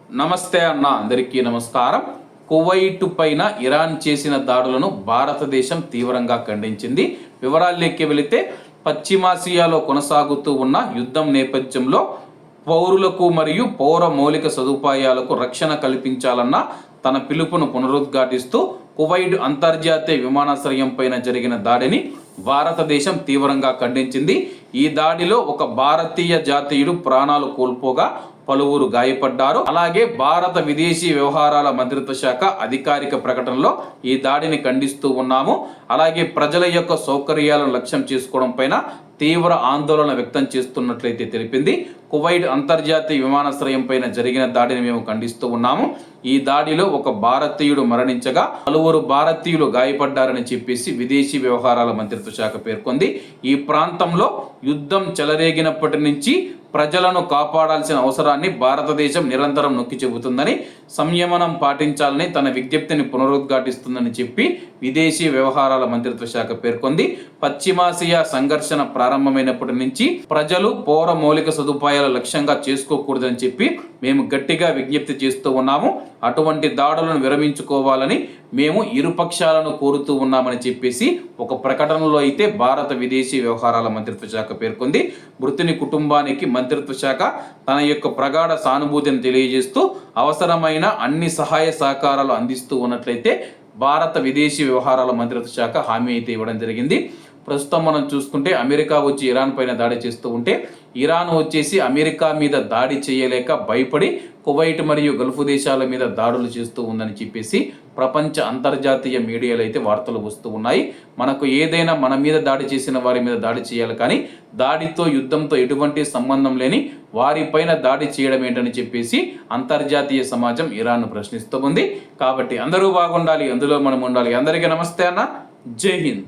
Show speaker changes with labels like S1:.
S1: నమస్తే అన్న, అందరికీ నమస్కారం. కువైట్ పైన ఇరాన్ చేసిన దాడులను భారతదేశం తీవ్రంగా ఖండించింది. వివరాల్లోకి వెళితే, పశ్చిమాసియాలో కొనసాగుతూ ఉన్న యుద్ధం నేపథ్యంలో పౌరులకు మరియు పౌర మౌలిక సదుపాయాలకు రక్షణ కల్పించాలన్న తన పిలుపును పునరుద్ఘాటిస్తూ కువైట్ అంతర్జాతీయ విమానాశ్రయం పైన జరిగిన దాడిని భారతదేశం తీవ్రంగా ఖండించింది. ఈ దాడిలో ఒక భారతీయ జాతీయుడు ప్రాణాలు కోల్పోగా పలువురు గాయపడ్డారు. అలాగే భారత విదేశీ వ్యవహారాల మంత్రిత్వ శాఖ అధికారిక ప్రకటనలో ఈ దాడిని ఖండిస్తూ ఉన్నాము. అలాగే ప్రజల యొక్క సౌకర్యాలను లక్ష్యం చేసుకోవడం పైన తీవ్ర ఆందోళన వ్యక్తం చేస్తున్నట్లయితే తెలిపింది. కువైట్ అంతర్జాతీయ విమానాశ్రయం పైన జరిగిన దాడిని మేము ఖండిస్తూ ఉన్నాము. ఈ దాడిలో ఒక భారతీయుడు మరణించగా పలువురు భారతీయులు గాయపడ్డారని చెప్పేసి విదేశీ వ్యవహారాల మంత్రిత్వ శాఖ పేర్కొంది. ఈ ప్రాంతంలో యుద్ధం చెలరేగినప్పటి నుంచి ప్రజలను కాపాడాల్సిన అవసరాన్ని భారతదేశం నిరంతరం నొక్కి చెబుతుందని, సంయమనం పాటించాలని తన విజ్ఞప్తిని పునరుద్ఘాటిస్తుందని చెప్పి విదేశీ వ్యవహారాల మంత్రిత్వ శాఖ పేర్కొంది. పశ్చిమాసియా సంఘర్షణ ప్రారంభమైనప్పటి నుంచి ప్రజలు పౌర మౌలిక సదుపాయాల లక్ష్యంగా చేసుకోకూడదని చెప్పి మేము గట్టిగా విజ్ఞప్తి చేస్తూ ఉన్నాము. అటువంటి దాడులను విరమించుకోవాలని మేము ఇరుపక్షాలను కోరుతూ ఉన్నామని చెప్పేసి ఒక ప్రకటనలో అయితే భారత విదేశీ వ్యవహారాల మంత్రిత్వ శాఖ పేర్కొంది. మృతుని కుటుంబానికి మంత్రిత్వ శాఖ తన యొక్క ప్రగాఢ సానుభూతిని తెలియజేస్తూ అవసరమైన అన్ని సహాయ సహకారాలు అందిస్తూ ఉన్నట్లయితే భారత విదేశీ వ్యవహారాల మంత్రిత్వ శాఖ హామీ అయితే ఇవ్వడం జరిగింది. ప్రస్తుతం మనం చూసుకుంటే, అమెరికా వచ్చి ఇరాన్ పైన దాడి చేస్తూ ఉంటే ఇరాన్ వచ్చేసి అమెరికా మీద దాడి చేయలేక భయపడి కువైట్ మరియు గల్ఫ్ దేశాల మీద దాడులు చేస్తూ ఉందని చెప్పేసి ప్రపంచ అంతర్జాతీయ మీడియాలో అయితే వార్తలు వస్తూ ఉన్నాయి. మనకు ఏదైనా మన మీద దాడి చేసిన వారి మీద దాడి చేయాలి, కానీ దాడితో యుద్ధంతో ఎటువంటి సంబంధం లేని వారిపైన దాడి చేయడం ఏంటని చెప్పేసి అంతర్జాతీయ సమాజం ఇరాన్ను ప్రశ్నిస్తూ ఉంది. కాబట్టి అందరూ బాగుండాలి, అందులో మనం ఉండాలి. అందరికీ నమస్తే అన్న, జై హింద్.